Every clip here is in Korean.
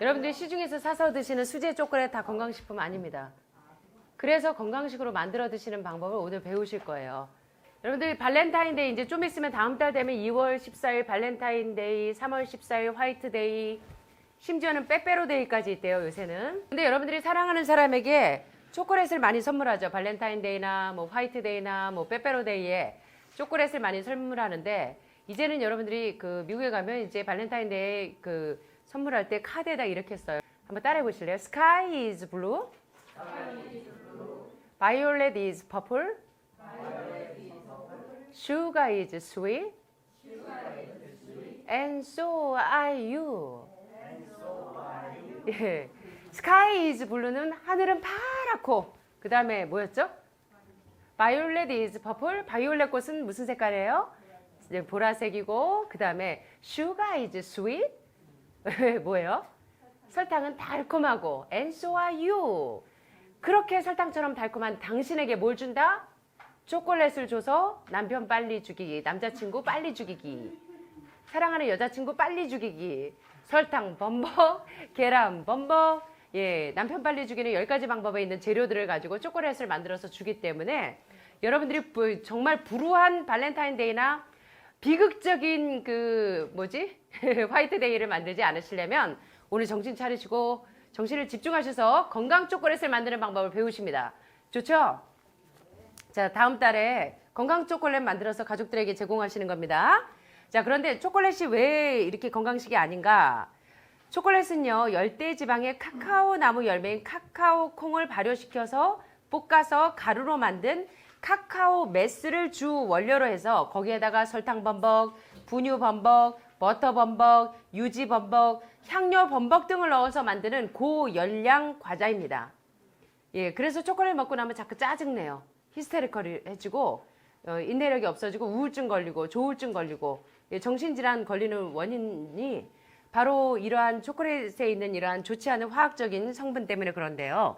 여러분들이 시중에서 사서 드시는 수제 초콜릿 다 건강식품 아닙니다. 그래서 건강식으로 만들어 드시는 방법을 오늘 배우실 거예요. 여러분들 발렌타인데이 이제 좀 있으면 다음 달 되면 2월 14일 발렌타인데이, 3월 14일 화이트데이, 심지어는 빼빼로데이까지 있대요, 요새는. 근데 여러분들이 사랑하는 사람에게 초콜릿을 많이 선물하죠. 발렌타인데이나 뭐 화이트데이나 뭐 빼빼로데이에 초콜릿을 많이 선물하는데, 이제는 여러분들이 그 미국에 가면 이제 발렌타인데이 그 선물할 때 카드에다 이렇게 써요. 한번 따라해 보실래요? Sky is blue, Violet is purple, Sugar is sweet, and so are you. 예. Sky is blue는 하늘은 파랗고, 그 다음에 뭐였죠? Violet is purple. 바이올렛 꽃은 무슨 색깔이에요? 이제 보라색이고, 그 다음에 Sugar is sweet. 뭐예요? 설탕은 달콤하고, and so are you. 그렇게 설탕처럼 달콤한 당신에게 뭘 준다? 초콜릿을 줘서 남편 빨리 죽이기, 남자친구 빨리 죽이기, 사랑하는 여자친구 빨리 죽이기, 설탕 범벅, 계란 범벅, 예, 남편 빨리 죽이는 10가지 방법에 있는 재료들을 가지고 초콜릿을 만들어서 주기 때문에 여러분들이 정말 불우한 발렌타인데이나 비극적인 그 뭐지? 화이트데이를 만들지 않으시려면 오늘 정신 차리시고 정신을 집중하셔서 건강 초콜릿을 만드는 방법을 배우십니다. 좋죠? 자, 다음 달에 건강 초콜릿 만들어서 가족들에게 제공하시는 겁니다. 자, 그런데 초콜릿이 왜 이렇게 건강식이 아닌가? 초콜릿은요, 열대지방의 카카오 나무 열매인 카카오 콩을 발효시켜서 볶아서 가루로 만든 카카오 메스를 주 원료로 해서 거기에다가 설탕 범벅, 분유 범벅, 버터 범벅, 유지 범벅, 향료 범벅 등을 넣어서 만드는 고열량 과자입니다. 예, 그래서 초콜릿 먹고 나면 자꾸 짜증내요. 히스테리컬해지고 인내력이 없어지고 우울증 걸리고 조울증 걸리고, 예, 정신질환 걸리는 원인이 바로 이러한 초콜릿에 있는 이러한 좋지 않은 화학적인 성분 때문에 그런데요.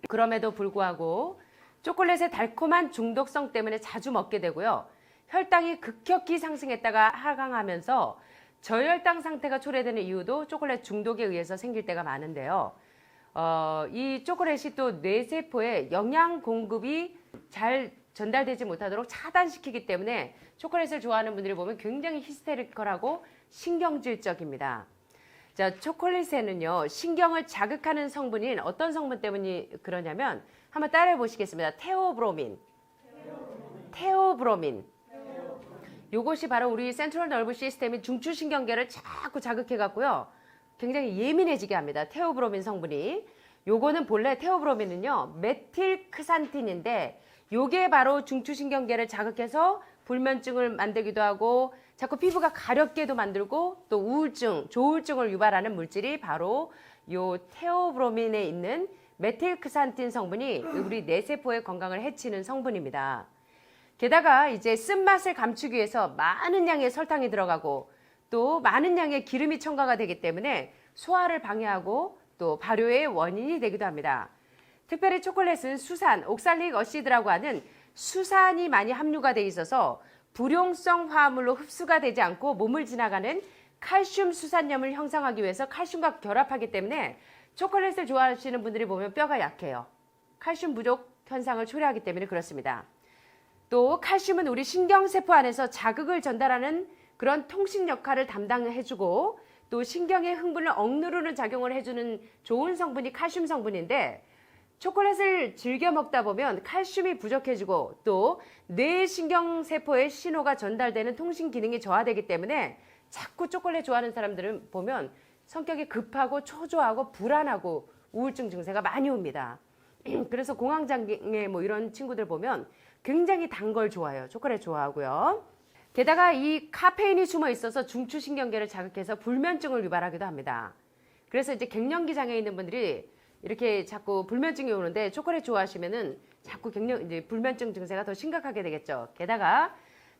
그럼에도 불구하고 초콜릿의 달콤한 중독성 때문에 자주 먹게 되고요. 혈당이 급격히 상승했다가 하강하면서 저혈당 상태가 초래되는 이유도 초콜릿 중독에 의해서 생길 때가 많은데요. 이 초콜릿이 또 뇌세포에 영양 공급이 잘 전달되지 못하도록 차단시키기 때문에 초콜릿을 좋아하는 분들이 보면 굉장히 히스테리컬하고 신경질적입니다. 자, 초콜릿에는요, 신경을 자극하는 성분인 어떤 성분 때문이 그러냐면 한번 따라해 보시겠습니다. 테오브로민. 요것이 바로 우리 센트럴 너브 시스템인 중추신경계를 자꾸 자극해 갖고요, 굉장히 예민해지게 합니다. 테오브로민 성분이. 요거는 본래 테오브로민은요, 메틸크산틴인데 요게 바로 중추신경계를 자극해서 불면증을 만들기도 하고 자꾸 피부가 가렵게도 만들고 또 우울증, 조울증을 유발하는 물질이 바로 요 테오브로민에 있는 메틸크산틴 성분이 우리 뇌세포의 건강을 해치는 성분입니다. 게다가 이제 쓴맛을 감추기 위해서 많은 양의 설탕이 들어가고 또 많은 양의 기름이 첨가가 되기 때문에 소화를 방해하고 또 발효의 원인이 되기도 합니다. 특별히 초콜릿은 수산, 옥살릭 어시드라고 하는 수산이 많이 함유가 돼 있어서 불용성 화합물로 흡수가 되지 않고 몸을 지나가는 칼슘 수산염을 형성하기 위해서 칼슘과 결합하기 때문에 초콜릿을 좋아하시는 분들이 보면 뼈가 약해요. 칼슘 부족 현상을 초래하기 때문에 그렇습니다. 또 칼슘은 우리 신경세포 안에서 자극을 전달하는 그런 통신 역할을 담당해주고 또 신경의 흥분을 억누르는 작용을 해주는 좋은 성분이 칼슘 성분인데, 초콜릿을 즐겨 먹다 보면 칼슘이 부족해지고 또 뇌신경세포의 신호가 전달되는 통신 기능이 저하되기 때문에 자꾸 초콜릿 좋아하는 사람들은 보면 성격이 급하고 초조하고 불안하고 우울증 증세가 많이 옵니다. 그래서 공황장애 뭐 이런 친구들 보면 굉장히 단 걸 좋아해요. 초콜릿 좋아하고요. 게다가 이 카페인이 숨어 있어서 중추신경계를 자극해서 불면증을 유발하기도 합니다. 그래서 이제 갱년기 장애 있는 분들이 이렇게 자꾸 불면증이 오는데 초콜릿 좋아하시면은 자꾸 이제 불면증 증세가 더 심각하게 되겠죠. 게다가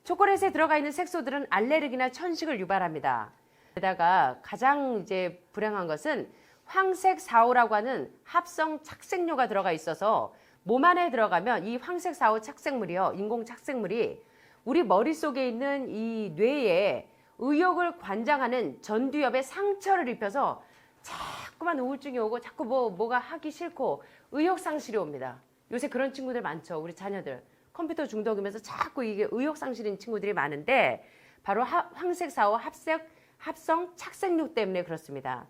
초콜릿에 들어가 있는 색소들은 알레르기나 천식을 유발합니다. 게다가 가장 이제 불행한 것은 황색 4호라고 하는 합성 착색료가 들어가 있어서 몸 안에 들어가면 이 황색 4호 착색물이요, 인공 착색물이 우리 머릿속에 있는 이 뇌에 의욕을 관장하는 전두엽에 상처를 입혀서 자꾸 자꾸만 우울증이 오고 자꾸 뭐가 하기 싫고 의욕상실이 옵니다. 요새 그런 친구들 많죠. 우리 자녀들. 컴퓨터 중독이면서 자꾸 이게 의욕상실인 친구들이 많은데 바로 황색4호 합성 착색류 때문에 그렇습니다.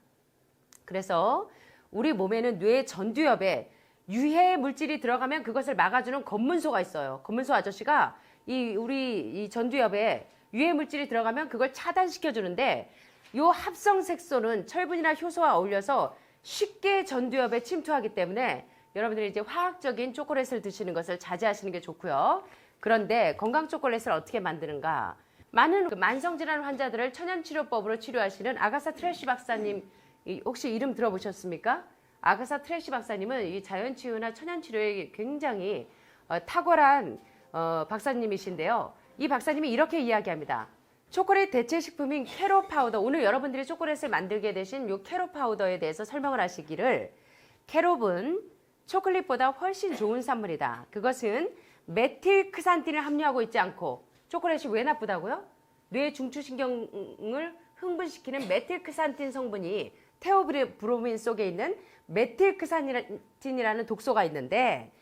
그래서 우리 몸에는 뇌 전두엽에 유해 물질이 들어가면 그것을 막아주는 검문소가 있어요. 검문소 아저씨가 우리 전두엽에 유해 물질이 들어가면 그걸 차단시켜 주는데 이 합성색소는 철분이나 효소와 어울려서 쉽게 전두엽에 침투하기 때문에 여러분들이 이제 화학적인 초콜릿을 드시는 것을 자제하시는 게 좋고요. 그런데 건강 초콜릿을 어떻게 만드는가? 많은 만성질환 환자들을 천연치료법으로 치료하시는 아가사 트래쉬 박사님 혹시 이름 들어보셨습니까? 아가사 트래쉬 박사님은 이 자연치유나 천연치료에 굉장히 탁월한 박사님이신데요. 이 박사님이 이렇게 이야기합니다. 초콜릿 대체식품인 캐로 파우더, 오늘 여러분들이 초콜릿을 만들게 되신 이 캐로 파우더에 대해서 설명을 하시기를 캐롭은 초콜릿보다 훨씬 좋은 산물이다. 그것은 메틸크산틴을 함유하고 있지 않고 초콜릿이 왜 나쁘다고요? 뇌 중추신경을 흥분시키는 메틸크산틴 성분이 테오브로민 속에 있는 메틸크산틴이라는 독소가 있는데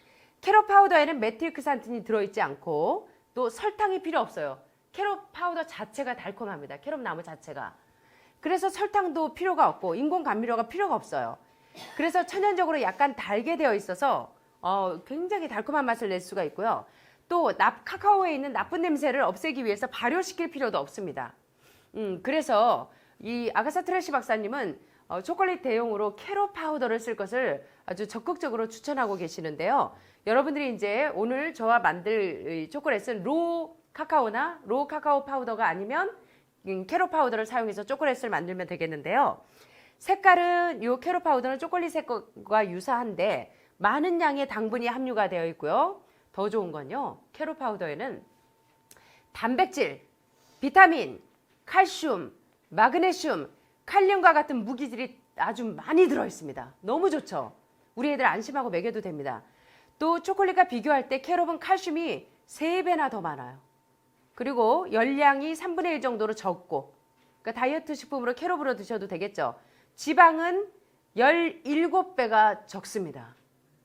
캐롯 파우더에는 메틸크산틴이 들어있지 않고 또 설탕이 필요 없어요. 캐롯 파우더 자체가 달콤합니다. 캐롯 나무 자체가. 그래서 설탕도 필요가 없고 인공 감미료가 필요가 없어요. 그래서 천연적으로 약간 달게 되어 있어서 굉장히 달콤한 맛을 낼 수가 있고요. 또 카카오에 있는 나쁜 냄새를 없애기 위해서 발효시킬 필요도 없습니다. 그래서 이 아가사 트래쉬 박사님은 초콜릿 대용으로 캐롯 파우더를 쓸 것을 아주 적극적으로 추천하고 계시는데요. 여러분들이 이제 오늘 저와 만들 초콜릿은 로 카카오나 로 카카오 파우더가 아니면 캐롯 파우더를 사용해서 초콜릿을 만들면 되겠는데요. 색깔은 이 캐롯 파우더는 초콜릿 색과 유사한데 많은 양의 당분이 함유가 되어 있고요. 더 좋은 건요. 캐롯 파우더에는 단백질, 비타민, 칼슘, 마그네슘, 칼륨과 같은 무기질이 아주 많이 들어있습니다. 너무 좋죠. 우리 애들 안심하고 먹여도 됩니다. 또 초콜릿과 비교할 때 캐롯은 칼슘이 3배나 더 많아요. 그리고 열량이 3분의 1 정도로 적고, 그러니까 다이어트 식품으로 캐롯으로 드셔도 되겠죠. 지방은 17배가 적습니다.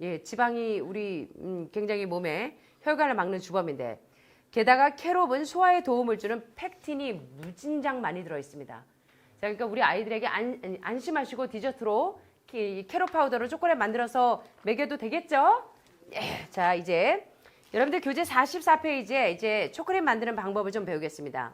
예, 지방이 우리 굉장히 몸에 혈관을 막는 주범인데, 게다가 캐롯은 소화에 도움을 주는 팩틴이 무진장 많이 들어있습니다. 자, 그러니까 우리 아이들에게 안심하시고 디저트로 캐롯 파우더로 초콜릿 만들어서 먹여도 되겠죠? 예, 자, 이제 여러분들 교재 44페이지에 이제 초콜릿 만드는 방법을 좀 배우겠습니다.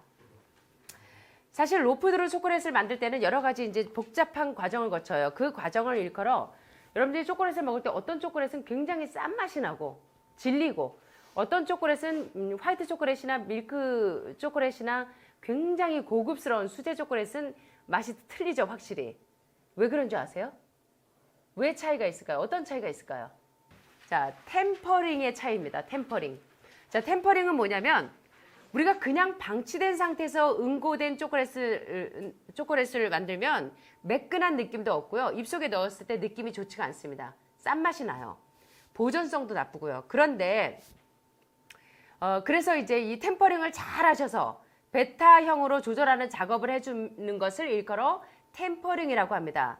사실 로푸드로 초콜릿을 만들 때는 여러 가지 이제 복잡한 과정을 거쳐요. 그 과정을 일컬어 여러분들이 초콜릿을 먹을 때 어떤 초콜릿은 굉장히 싼 맛이 나고 질리고 어떤 초콜릿은 화이트 초콜릿이나 밀크 초콜릿이나 굉장히 고급스러운 수제 초콜릿은 맛이 틀리죠, 확실히. 왜 그런 줄 아세요? 왜 차이가 있을까요? 어떤 차이가 있을까요? 자, 템퍼링의 차이입니다. 템퍼링. 자, 템퍼링은 뭐냐면 우리가 그냥 방치된 상태에서 응고된 초콜릿을 만들면 매끈한 느낌도 없고요. 입속에 넣었을 때 느낌이 좋지가 않습니다. 싼 맛이 나요. 보존성도 나쁘고요. 그런데 그래서 이제 이 템퍼링을 잘 하셔서 베타형으로 조절하는 작업을 해주는 것을 일컬어 템퍼링이라고 합니다.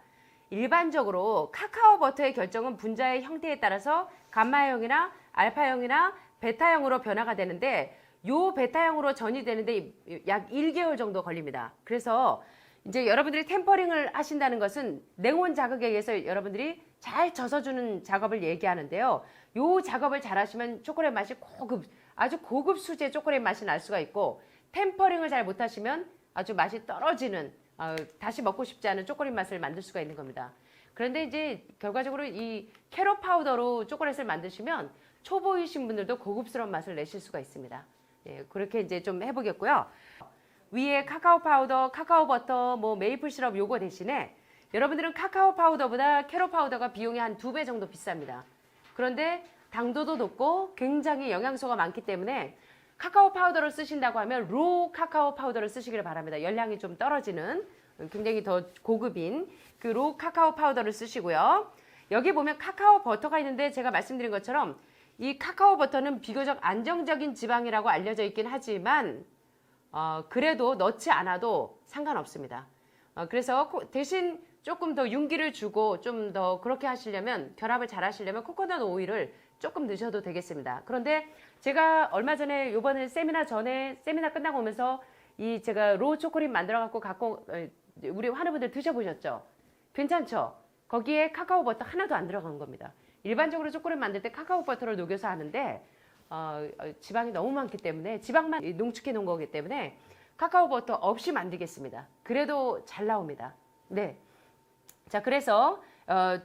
일반적으로 카카오 버터의 결정은 분자의 형태에 따라서 감마형이나 알파형이나 베타형으로 변화가 되는데 요 베타형으로 전이 되는데 약 1개월 정도 걸립니다. 그래서 이제 여러분들이 템퍼링을 하신다는 것은 냉온 자극에 의해서 여러분들이 잘 젖어주는 작업을 얘기하는데요. 요 작업을 잘 하시면 초콜릿 맛이 아주 고급 수제 초콜릿 맛이 날 수가 있고, 템퍼링을 잘 못하시면 아주 맛이 떨어지는 다시 먹고 싶지 않은 초콜릿 맛을 만들 수가 있는 겁니다. 그런데 이제 결과적으로 이 캐롯 파우더로 초콜릿을 만드시면 초보이신 분들도 고급스러운 맛을 내실 수가 있습니다. 예, 그렇게 이제 좀 해보겠고요. 위에 카카오 파우더, 카카오 버터, 메이플 시럽 요거 대신에 여러분들은 카카오 파우더보다 캐롯 파우더가 비용이 한 2배 정도 비쌉니다. 그런데 당도도 높고 굉장히 영양소가 많기 때문에 카카오 파우더를 쓰신다고 하면 로 카카오 파우더를 쓰시기를 바랍니다. 열량이 좀 떨어지는 굉장히 더 고급인 그 로 카카오 파우더를 쓰시고요. 여기 보면 카카오 버터가 있는데 제가 말씀드린 것처럼 이 카카오 버터는 비교적 안정적인 지방이라고 알려져 있긴 하지만 그래도 넣지 않아도 상관없습니다. 그래서 대신 조금 더 윤기를 주고 좀 더 그렇게 하시려면 결합을 잘 하시려면 코코넛 오일을 조금 넣으셔도 되겠습니다. 그런데 제가 얼마 전에 요번에 세미나 끝나고 오면서 이 제가 로우 초콜릿 만들어 갖고 우리 환우분들 드셔보셨죠? 괜찮죠? 거기에 카카오 버터 하나도 안 들어간 겁니다. 일반적으로 초콜릿 만들 때 카카오 버터를 녹여서 하는데 지방이 너무 많기 때문에 지방만 농축해 놓은 거기 때문에 카카오 버터 없이 만들겠습니다. 그래도 잘 나옵니다. 네. 자, 그래서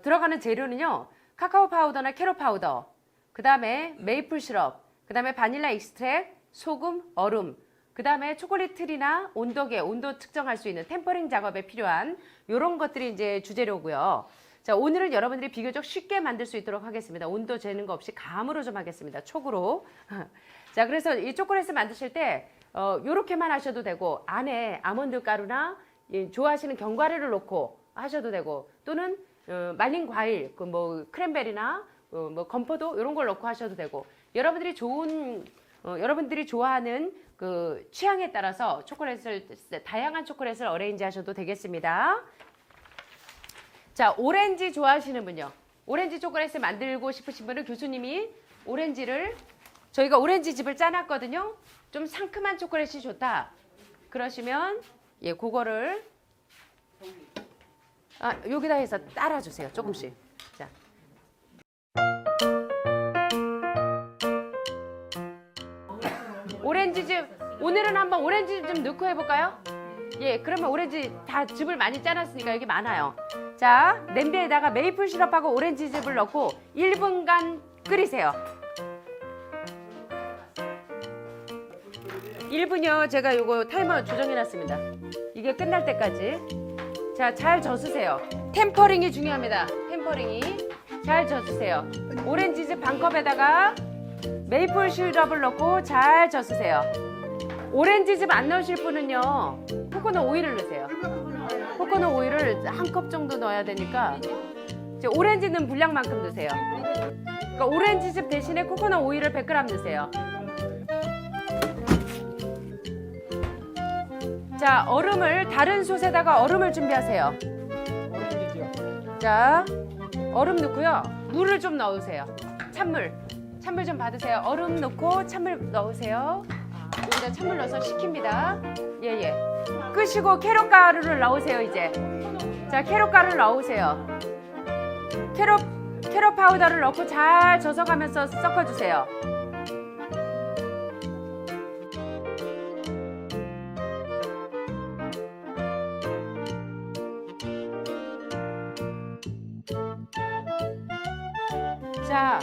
들어가는 재료는요. 카카오 파우더나 캐럿 파우더, 그 다음에 메이플 시럽, 그 다음에 바닐라 익스트랙, 소금, 얼음, 그 다음에 초콜릿 틀이나 온도계, 온도 측정할 수 있는 템퍼링 작업에 필요한 이런 것들이 이제 주재료고요. 자, 오늘은 여러분들이 비교적 쉽게 만들 수 있도록 하겠습니다. 온도 재는 거 없이 감으로 좀 하겠습니다. 촉으로. 자, 그래서 이 초콜릿을 만드실 때 요렇게만 하셔도 되고 안에 아몬드 가루나 좋아하시는 견과류를 넣고 하셔도 되고 또는 말린 과일, 그 뭐 크랜베리나 뭐 건포도 이런 걸 넣고 하셔도 되고 여러분들이 좋아하는 그 취향에 따라서 다양한 초콜릿을 어레인지 하셔도 되겠습니다. 자, 오렌지 좋아하시는 분요. 오렌지 초콜릿을 만들고 싶으신 분은 교수님이 저희가 오렌지 즙을 짜놨거든요. 좀 상큼한 초콜릿이 좋다. 그러시면 그거를 여기다 해서 따라주세요. 조금씩. 자. 오렌지즙 오늘은 한번 오렌지즙 좀 넣고 해볼까요? 그러면 오렌지 다 즙을 많이 짜놨으니까 여기 많아요. 자, 냄비에다가 메이플 시럽하고 오렌지즙을 넣고 1분간 끓이세요. 1분이요. 제가 요거 타이머 조정해놨습니다. 이게 끝날 때까지. 자, 잘 젖으세요. 템퍼링이 중요합니다. 템퍼링이 잘 젖으세요. 오렌지즙 반 컵에다가 메이플 시럽을 넣고 잘 젖으세요. 오렌지즙 안 넣으실 분은요, 코코넛 오일을 넣으세요. 코코넛 오일을 한 컵 정도 넣어야 되니까 이제 오렌지 넣은 분량만큼 넣으세요. 그러니까 오렌지즙 대신에 코코넛 오일을 100g 넣으세요. 자, 얼음을 다른 솥에다가 얼음을 준비하세요. 자, 얼음 넣고요. 물을 좀 넣으세요. 찬물 좀 받으세요. 얼음 넣고 찬물 넣으세요. 여기다 찬물 넣어서 식힙니다. 끄시고 캐럿 가루를 넣으세요, 이제. 자, 캐럿 가루를 넣으세요. 캐럿 파우더를 넣고 잘 젖어가면서 섞어주세요. 자,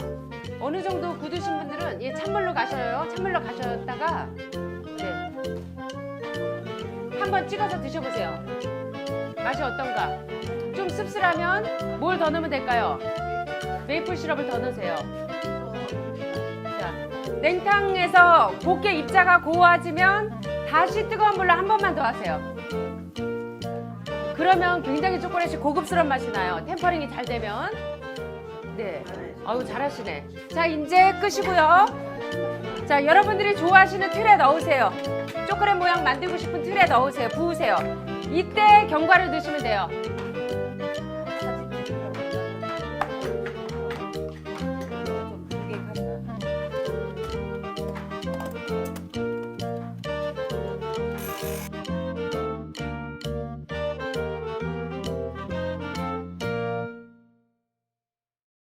어느 정도 굳으신 분들은 찬물로 가셔요. 찬물로 가셨다가 한번 찍어서 드셔보세요. 맛이 어떤가? 좀 씁쓸하면 뭘 더 넣으면 될까요? 메이플 시럽을 더 넣으세요. 자, 냉탕에서 곱게 입자가 고와지면 다시 뜨거운 물로 한 번만 더 하세요. 그러면 굉장히 초콜릿이 고급스러운 맛이 나요. 템퍼링이 잘 되면. 네. 아유, 잘하시네. 자, 이제 끄시고요. 자, 여러분들이 좋아하시는 틀에 넣으세요. 초콜릿 모양 만들고 싶은 틀에 넣으세요. 부으세요. 이때 견과류 넣으시면 돼요.